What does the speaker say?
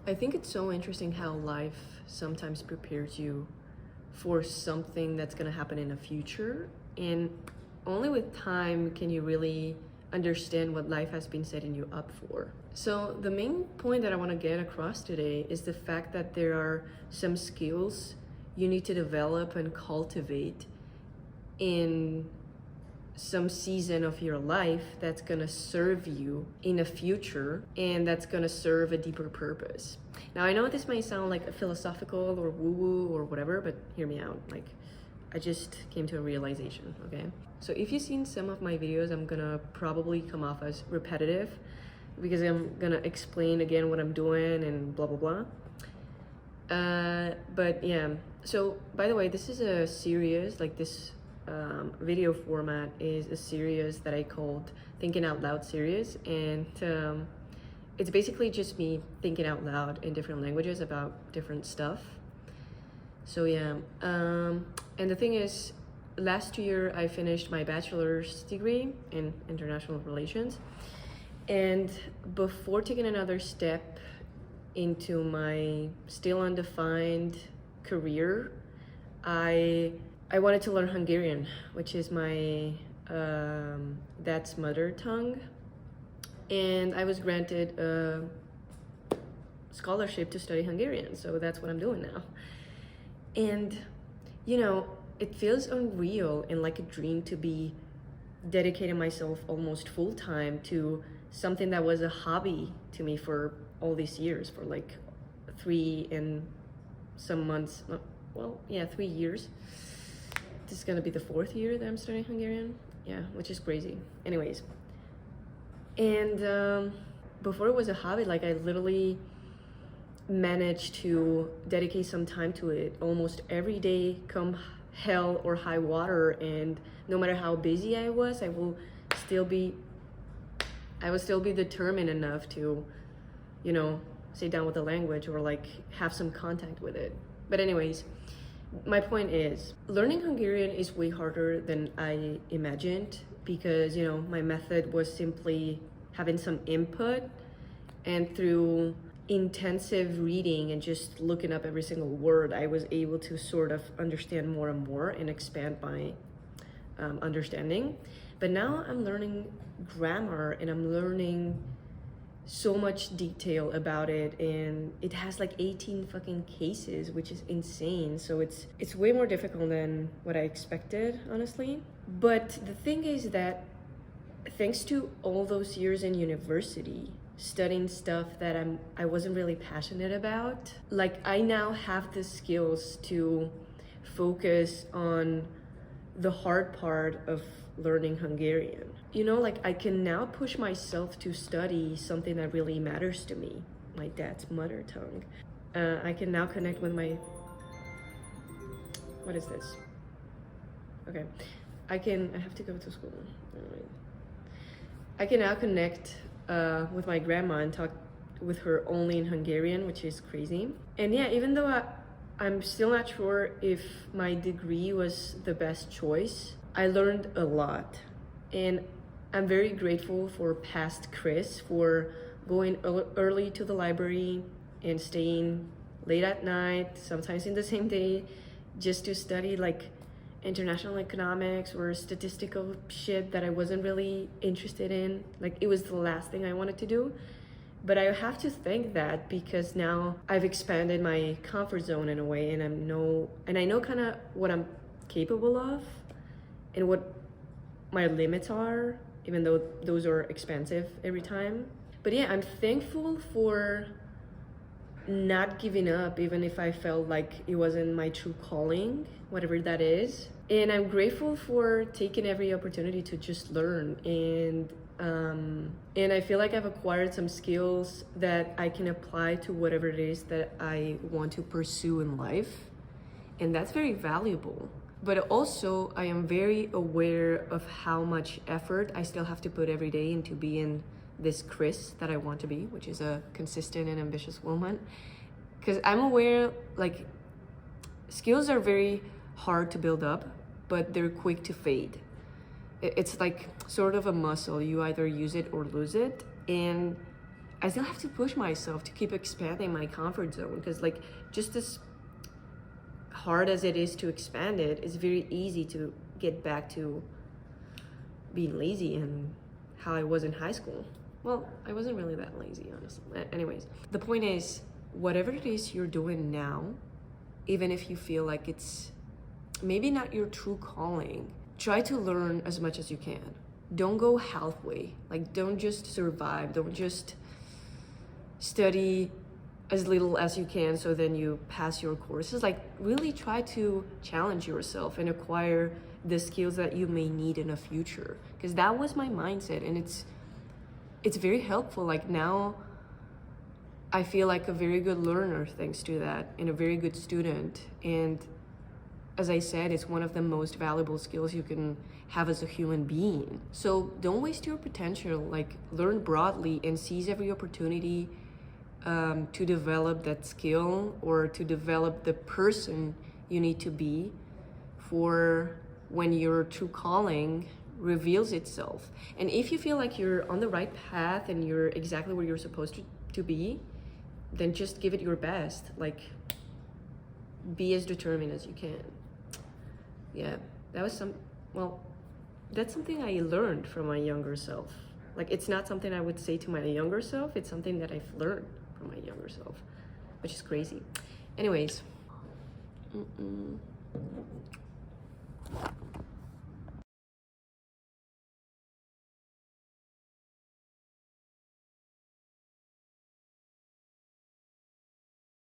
I think it's so interesting how life sometimes prepares you for something that's going to happen in the future. And only with time can you really understand what life has been setting you up for. So, the main point that I want to get across today is the fact that there are some skills you need to develop and cultivate in some season of your life that's gonna serve you in the future and that's gonna serve a deeper purpose. Now, I know this may sound like a philosophical or woo-woo or whatever, but hear me out. Like, I just came to a realization, okay? So if you've seen some of my videos, I'm gonna probably come off as repetitive because I'm gonna explain again what I'm doing and blah, blah, blah. But yeah, so by the way, this is a series, like this video format is a series that I called Thinking Out Loud series, and it's basically just me thinking out loud in different languages about different stuff. So yeah, and the thing is, last year I finished my bachelor's degree in international relations, and before taking another step into my still undefined career, I wanted to learn Hungarian, which is my dad's mother tongue. And I was granted a scholarship to study Hungarian, so that's what I'm doing now. And, you know, it feels unreal and like a dream to be dedicating myself almost full time to something that was a hobby to me for all these years, for like 3 and some months, 3 years. This is gonna be the 4th year that I'm studying Hungarian. Yeah, which is crazy. Anyways, and before it was a hobby, like I literally managed to dedicate some time to it almost every day, come hell or high water. And no matter how busy I was, I will still be determined enough to, you know, sit down with the language or like have some contact with it. But anyways, my point is, learning Hungarian is way harder than I imagined because, you know, my method was simply having some input, and through intensive reading and just looking up every single word, I was able to sort of understand more and more and expand my understanding. But now I'm learning grammar and I'm learning so much detail about it, and it has like 18 fucking cases, which is insane. So it's way more difficult than what I expected, honestly. But the thing is that thanks to all those years in university studying stuff that I wasn't really passionate about, like I now have the skills to focus on the hard part of learning Hungarian. You know, like I can now push myself to study something that really matters to me, my dad's mother tongue. I can now connect with my, what is this? Okay, I have to go to school. I can now connect with my grandma and talk with her only in Hungarian, which is crazy. And yeah, even though I'm still not sure if my degree was the best choice, I learned a lot. And I'm very grateful for past Chris for going early to the library and staying late at night, sometimes in the same day, just to study like international economics or statistical shit that I wasn't really interested in. Like it was the last thing I wanted to do. But I have to thank that because now I've expanded my comfort zone in a way, and I know kind of what I'm capable of and what my limits are, even though those are expensive every time. But yeah, I'm thankful for not giving up, even if I felt like it wasn't my true calling, whatever that is. And I'm grateful for taking every opportunity to just learn. And I feel like I've acquired some skills that I can apply to whatever it is that I want to pursue in life. And that's very valuable. But also, I am very aware of how much effort I still have to put every day into being this Chris that I want to be, which is a consistent and ambitious woman. Because I'm aware, like, skills are very hard to build up, but they're quick to fade. It's like sort of a muscle. You either use it or lose it. And I still have to push myself to keep expanding my comfort zone, because like just as hard as it is to expand it, it's very easy to get back to being lazy and how I was in high school. Well, I wasn't really that lazy, honestly. Anyways, the point is, whatever it is you're doing now, even if you feel like it's maybe not your true calling, try to learn as much as you can. Don't go halfway. Like, don't just survive. Don't just study as little as you can so then you pass your courses. Like, really try to challenge yourself and acquire the skills that you may need in the future, because that was my mindset, and it's very helpful. Like, now I feel like a very good learner thanks to that, and a very good student. And as I said, it's one of the most valuable skills you can have as a human being. So don't waste your potential. Like, learn broadly and seize every opportunity to develop that skill, or to develop the person you need to be for when your true calling reveals itself. And if you feel like you're on the right path and you're exactly where you're supposed to be, then just give it your best. Like, be as determined as you can. Yeah, that was that's something I learned from my younger self. Like, it's not something I would say to my younger self, it's something that I've learned from my younger self, which is crazy. Anyways,